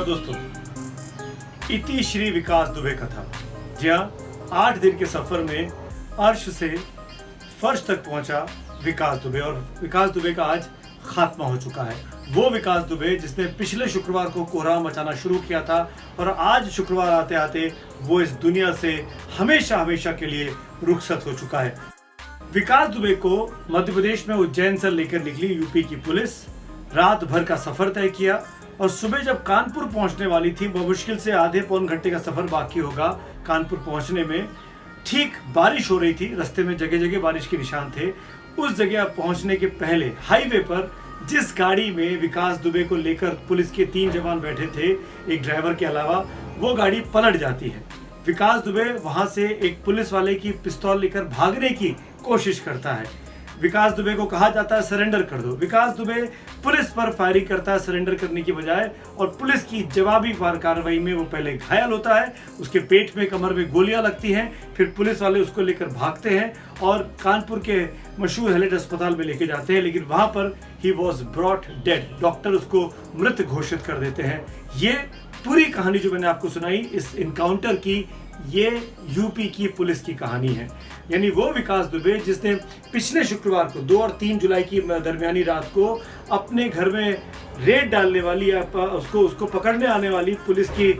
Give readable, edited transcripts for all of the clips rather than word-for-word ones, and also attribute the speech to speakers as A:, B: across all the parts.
A: दोस्तों, इति श्री विकास दुबे कथा। जी हाँ, 8 दिन के सफर में अर्श से फर्श तक पहुंचा विकास दुबे, और विकास दुबे का आज खात्मा हो चुका है। वो विकास दुबे जिसने पिछले शुक्रवार को कोहराम मचाना शुरू किया था और आज शुक्रवार आते आते वो इस दुनिया से हमेशा हमेशा के लिए रुखसत हो चुका है। विकास दुबे को मध्य प्रदेश में उज्जैन से लेकर निकली यूपी की पुलिस। रात भर का सफर तय किया और सुबह जब कानपुर पहुंचने वाली थी, वो मुश्किल से आधे पौन घंटे का सफर बाकी होगा कानपुर पहुंचने में, ठीक बारिश हो रही थी। रास्ते में जगह जगह बारिश के निशान थे। उस जगह पहुंचने के पहले हाईवे पर जिस गाड़ी में विकास दुबे को लेकर पुलिस के 3 जवान बैठे थे, एक ड्राइवर के अलावा, वो गाड़ी पलट जाती है। विकास दुबे वहां से एक पुलिस वाले की पिस्तौल लेकर भागने की कोशिश करता है। विकास दुबे को कहा जाता है सरेंडर कर दो। विकास दुबे पुलिस पर फायरिंग करता है सरेंडर करने की बजाय, और पुलिस की जवाबी कार्रवाई में वो पहले घायल होता है। उसके पेट में, कमर में गोलियां लगती हैं। फिर पुलिस वाले उसको लेकर भागते हैं और कानपुर के मशहूर हेलेट अस्पताल में लेके जाते हैं, लेकिन वहां पर he was brought dead. Doctor उसको मृत घोषित कर देते हैं। ये पूरी कहानी जो मैंने आपको सुनाई इस इनकाउंटर की, ये यूपी की पुलिस की कहानी है। यानी वो विकास दुबे जिसने पिछले शुक्रवार को 2 और 3 जुलाई की दरमियानी रात को अपने घर में रेड डालने वाली या उसको पकड़ने आने वाली पुलिस की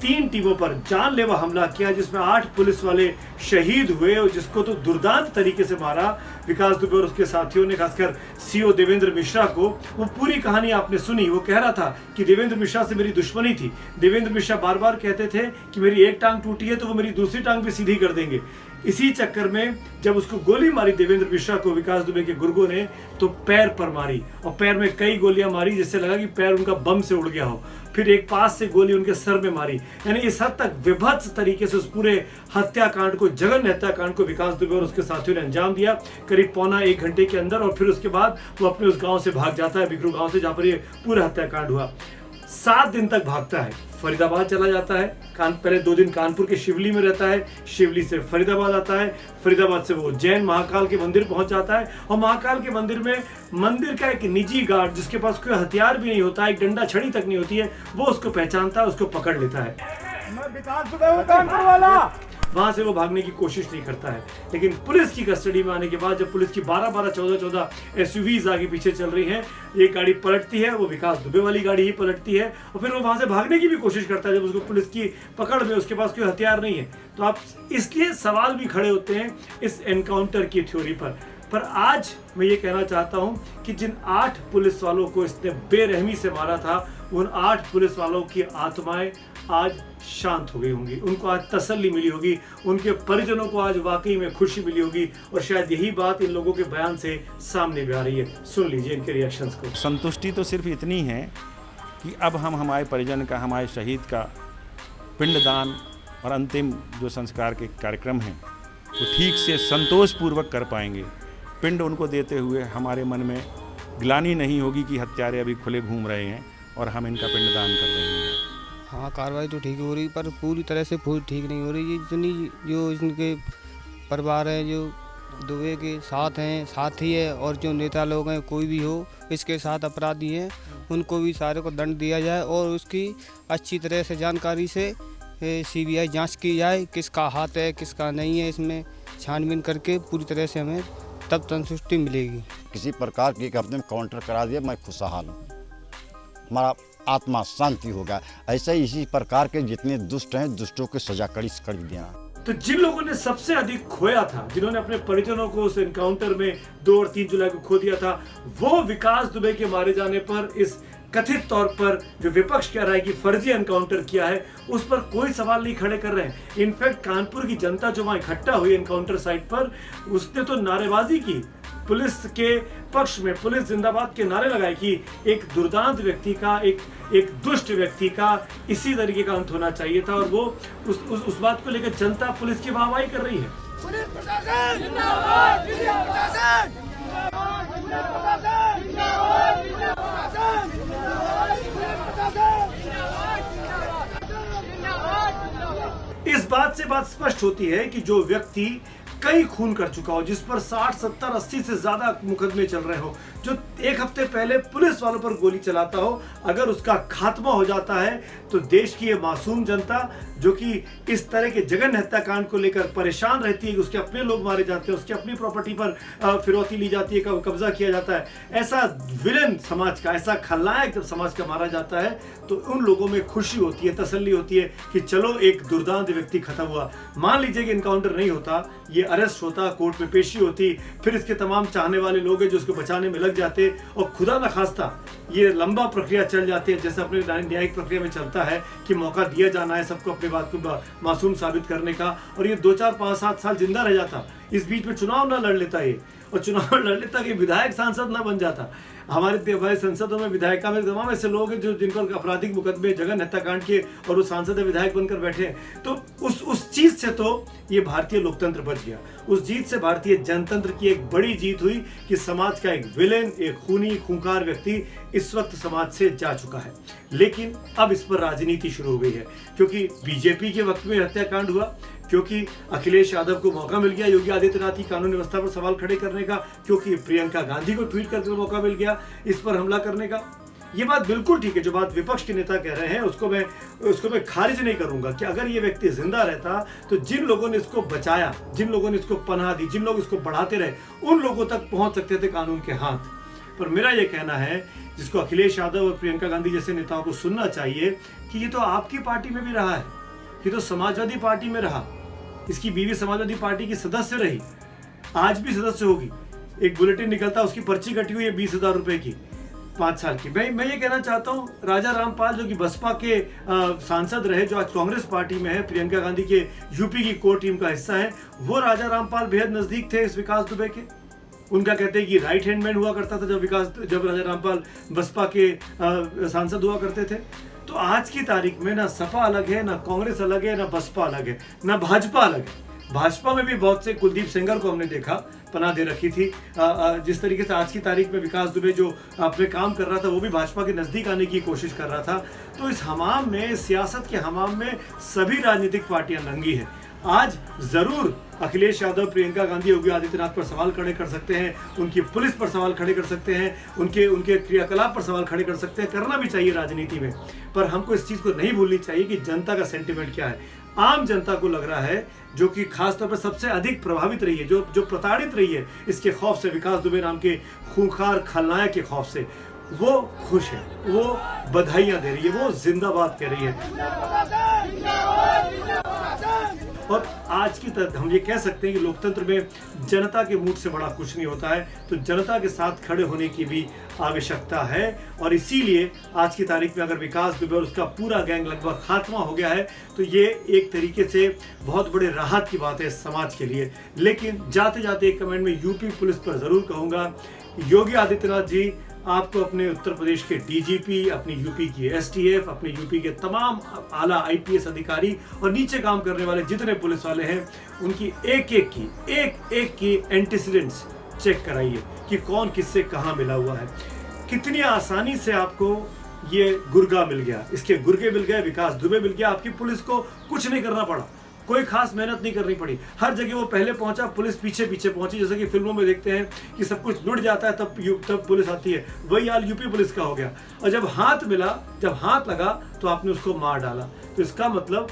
A: 3 टीमों पर जानलेवा हमला किया, जिसमें 8 पुलिस वाले शहीद हुए और जिसको तो दुर्दांत तरीके से मारा विकास दुबे और उसके साथियों ने, खासकर सीओ देवेंद्र मिश्रा को। वो पूरी कहानी आपने सुनी। वो कह रहा था कि देवेंद्र मिश्रा से मेरी दुश्मनी थी। देवेंद्र मिश्रा बार बार कहते थे कि मेरी एक टांग टूटी है तो वो मेरी दूसरी टांग भी सीधी कर देंगे। इसी चक्कर में जब उसको गोली मारी देवेंद्र मिश्रा को विकास दुबे के गुर्गों ने, तो पैर पर मारी और पैर में कई गोलियां मारी, जिससे लगा कि पैर उनका बम से उड़ गया हो। फिर एक पास से गोली उनके सर में मारी। यानी इस हद तक विभत्स तरीके से उस पूरे हत्याकांड को, जघन्य हत्याकांड को विकास दुबे और उसके साथियों ने अंजाम दिया करीब पौना 1 घंटे के अंदर। और फिर उसके बाद वो अपने उस गांव से भाग जाता है, बिकरू गांव से, जहां पर ये पूरा हत्याकांड हुआ। 7 दिन तक भागता है, फरीदाबाद चला जाता है। पहले 2 दिन कानपुर के शिवली में रहता है, शिवली से फरीदाबाद आता है, फरीदाबाद से वो उज्जैन महाकाल के मंदिर पहुंच जाता है। और महाकाल के मंदिर में मंदिर का एक निजी गार्ड, जिसके पास कोई हथियार भी नहीं होता, एक डंडा छड़ी तक नहीं होती है, वो उसको पहचानता है, उसको पकड़ लेता है।
B: मैं विकास दुबे हूं, कानपुर वाला।
A: वहां से वो भागने की कोशिश नहीं करता है। लेकिन पुलिस की कस्टडी में आने के बाद जब पुलिस की 12-12, 14-14 एसयूवीज आगे पीछे चल रही हैं, एक गाड़ी पलटती है, वो विकास दुबे वाली गाड़ी ही पलटती है। और फिर वो वहां से भागने की भी कोशिश करता है जब उसको पुलिस की पकड़ में, उसके पास कोई हथियार नहीं है। तो आप इसलिए सवाल भी खड़े होते हैं इस एनकाउंटर की थ्योरी पर आज मैं ये कहना चाहता हूं कि जिन 8 पुलिस वालों को इसने बेरहमी से मारा था, उन 8 पुलिस वालों की आत्माएं आज शांत हो गई होंगी, उनको आज तसल्ली मिली होगी, उनके परिजनों को आज वाकई में खुशी मिली होगी। और शायद यही बात इन लोगों के बयान से सामने भी आ रही है। सुन लीजिए इनके रिएक्शंस को।
C: संतुष्टि तो सिर्फ इतनी है कि अब हम हमारे परिजन का, हमारे शहीद का पिंडदान और अंतिम जो संस्कार के कार्यक्रम हैं वो ठीक से संतोषपूर्वक कर पाएंगे। पिंड उनको देते हुए हमारे मन में ग्लानि नहीं होगी कि हत्यारे अभी खुले घूम रहे हैं और हम इनका पिंडदान कर रहे हैं।
D: हाँ, कार्रवाई तो ठीक हो रही, पर पूरी तरह से ठीक नहीं हो रही। ये जितनी जो इनके परिवार हैं, जो दुबे के साथ हैं, साथी है, और जो नेता लोग हैं, कोई भी हो इसके साथ अपराधी हैं, उनको भी सारे को दंड दिया जाए और उसकी अच्छी तरह से जानकारी से CBI जांच की जाए, किसका हाथ है किसका नहीं है, इसमें छानबीन करके पूरी तरह से हमें तब संतुष्टि मिलेगी।
E: किसी प्रकार की अपने काउंटर करा दिया, मैं खुशहाल हूँ, हमारा आत्मा शांति होगा। ऐसे ही इसी प्रकार के जितने दुष्ट हैं, दुष्टों की सजा कड़ी से कड़ी देना।
A: तो जिन लोगों ने सबसे अधिक खोया था, जिन्होंने अपने परिजनों को उस एनकाउंटर में 2 और 3 जुलाई को खो दिया था, वो विकास दुबे के मारे जाने पर इस कथित तौर पर जो विपक्ष कह रहा है कि फर्जी एनकाउंटर किया है, उस पर कोई सवाल नहीं खड़े कर रहे हैं। इनफैक्ट कानपुर की जनता जो वहां इकट्ठा हुई एनकाउंटर साइट पर, उसने तो नारेबाजी की पुलिस के पक्ष में, पुलिस जिंदाबाद के नारे लगाए कि एक दुर्दांत व्यक्ति का, एक दुष्ट व्यक्ति का इसी तरीके का अंत होना चाहिए था। और वो उस बात को लेकर जनता पुलिस की वाहवाही कर रही है।
B: पुलिस प्रशासन जिंदाबाद, पुलिस प्रशासन जिंदाबाद, पुलिस प्रशासन
A: इस बात से बात स्पष्ट होती है कि जो व्यक्ति कई खून कर चुका हो, जिस पर 60, 70, 80 से ज़्यादा मुकदमे चल रहे हो, जो एक हफ्ते पहले पुलिस वालों पर गोली चलाता हो, अगर उसका खात्मा हो जाता है तो देश की ये मासूम जनता जो कि इस तरह के जघन्य हत्याकांड को लेकर परेशान रहती है कि उसके अपने लोग मारे जाते हैं, उसकी अपनी प्रॉपर्टी पर फिरौती ली जाती है, कब्जा किया जाता है, ऐसा विलन समाज का, ऐसा खलनायक जब समाज का मारा जाता है तो उन लोगों में खुशी होती है, तसल्ली होती है कि चलो एक दुर्दांत व्यक्ति खत्म हुआ। मान लीजिए कि इनकाउंटर नहीं होता, ये अरेस्ट होता, कोर्ट में पेशी होती, फिर इसके तमाम चाहने वाले लोग हैं जो उसको बचाने में लग जाते और खुदा न खास्ता ये लंबा प्रक्रिया चल जाती है, जैसे अपने न्यायिक प्रक्रिया में चलता है कि मौका दिया जाना है सबको अपनी बात को मासूम साबित करने का, और ये 2, 4, 5, 7 साल जिंदा रह जाता, इस बीच में चुनाव ना लड़ लेता ये, और चुनाव लड़ लेता कि विधायक सांसद ना बन जाता। हमारे संसदों में विधायिका में तमाम ऐसे लोग हैं जो जिन पर आपराधिक मुकदमे जघन्य हत्याकांड के और वो सांसद विधायक बनकर बैठे हैं। तो उस चीज से तो ये भारतीय लोकतंत्र बच गया, उस जीत से भारतीय जनतंत्र की एक बड़ी जीत हुई कि समाज का एक विलेन, एक खूनी खूंखार व्यक्ति इस वक्त समाज से जा चुका है। लेकिन अब इस पर राजनीति शुरू हो गई है, क्योंकि बीजेपी के वक्त में हत्याकांड हुआ, क्योंकि अखिलेश यादव को मौका मिल गया योगी आदित्यनाथ की कानून व्यवस्था पर सवाल खड़े करने का, क्योंकि प्रियंका गांधी को ट्वीट करके मौका मिल गया इस पर हमला करने का। ये बात बिल्कुल ठीक है, जो बात विपक्ष के नेता कह रहे हैं उसको मैं खारिज नहीं करूंगा कि अगर ये व्यक्ति जिंदा रहता तो जिन लोगों ने इसको बचाया, जिन लोगों ने इसको पनाह दी, जिन लोग इसको बढ़ाते रहे, उन लोगों तक पहुंच सकते थे कानून के हाथ। पर मेरा ये कहना है, जिसको अखिलेश यादव और प्रियंका गांधी जैसे नेताओं को सुनना चाहिए, कि ये तो आपकी पार्टी में भी रहा है, ये तो समाजवादी पार्टी में रहा, इसकी बीवी समाजवादी पार्टी की सदस्य रही, आज भी सदस्य होगी। एक बुलेटिन निकलता, उसकी पर्ची कटी हुई है 20,000 रुपए की, 5 साल की। मैं ये कहना चाहता हूँ, राजा रामपाल जो कि बसपा के सांसद रहे, जो आज कांग्रेस पार्टी में है, प्रियंका गांधी के यूपी की कोर टीम का हिस्सा है, वो राजा रामपाल बेहद नजदीक थे इस विकास दुबे के। उनका कहते हैं कि राइट हैंड मैन हुआ करता था जब राजा रामपाल बसपा के सांसद हुआ करते थे। तो आज की तारीख में ना सपा अलग है, ना कांग्रेस अलग है, ना बसपा अलग है, ना भाजपा अलग है। भाजपा में भी बहुत से, कुलदीप सेंगर को हमने देखा पनाह दे रखी थी। जिस तरीके से आज की तारीख में विकास दुबे जो अपने काम कर रहा था, वो भी भाजपा के नजदीक आने की कोशिश कर रहा था। तो इस हमाम में, सियासत के हमाम में सभी राजनीतिक पार्टियां नंगी हैं। आज जरूर अखिलेश यादव, प्रियंका गांधी, योगी आदित्यनाथ पर सवाल खड़े कर सकते हैं, उनकी पुलिस पर सवाल खड़े कर सकते हैं, उनके क्रियाकलाप पर सवाल खड़े कर सकते हैं, करना भी चाहिए राजनीति में। पर हमको इस चीज को नहीं भूलनी चाहिए कि जनता का सेंटिमेंट क्या है। आम जनता को लग रहा है, जो कि खासतौर पर सबसे अधिक प्रभावित रही है, जो प्रताड़ित रही है इसके खौफ से, विकास दुबे नाम के खूंखार खलनायक के खौफ से, वो खुश है, वो बधाइयां दे रही है, वो जिंदाबाद कह रही है। और आज की तरह हम ये कह सकते हैं कि लोकतंत्र में जनता के मूड से बड़ा कुछ नहीं होता है, तो जनता के साथ खड़े होने की भी आवश्यकता है। और इसीलिए आज की तारीख में अगर विकास दुबे और उसका पूरा गैंग लगभग खात्मा हो गया है, तो ये एक तरीके से बहुत बड़े राहत की बात है समाज के लिए। लेकिन जाते जाते एक कमेंट में यूपी पुलिस पर जरूर कहूँगा, योगी आदित्यनाथ जी, आपको अपने उत्तर प्रदेश के डीजीपी, अपनी यूपी की एसटीएफ, अपने यूपी के तमाम आला आईपीएस अधिकारी और नीचे काम करने वाले जितने पुलिस वाले हैं, उनकी एक एक की एंटीसीडेंट्स चेक कराइए कि कौन किससे कहाँ मिला हुआ है। कितनी आसानी से आपको ये गुर्गा मिल गया, इसके गुर्गे मिल गए, विकास दुबे मिल गया। आपकी पुलिस को कुछ नहीं करना पड़ा, कोई खास मेहनत नहीं करनी पड़ी। हर जगह वो पहले पहुंचा, पुलिस पीछे पीछे पहुंची। जैसे कि फिल्मों में देखते हैं कि सब कुछ लुट जाता है तब पुलिस आती है, वही हाल यूपी पुलिस का हो गया। और जब हाथ मिला, जब हाथ लगा, तो आपने उसको मार डाला। तो इसका मतलब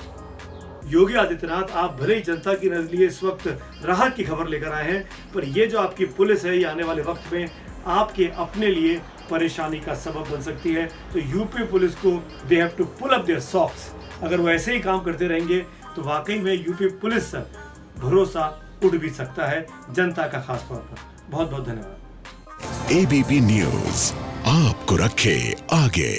A: योगी आदित्यनाथ, आप भले ही जनता के लिए इस वक्त राहत की खबर लेकर आए हैं, पर ये जो आपकी पुलिस है, ये आने वाले वक्त में आपके अपने लिए परेशानी का सबब बन सकती है। तो यूपी पुलिस को they have to pull up their socks. अगर वो ऐसे ही काम करते रहेंगे तो वाकई में यूपी पुलिस पर भरोसा उठ भी सकता है, जनता का खास तौर पर। बहुत बहुत धन्यवाद।
F: एबीपी न्यूज़ आपको रखे आगे।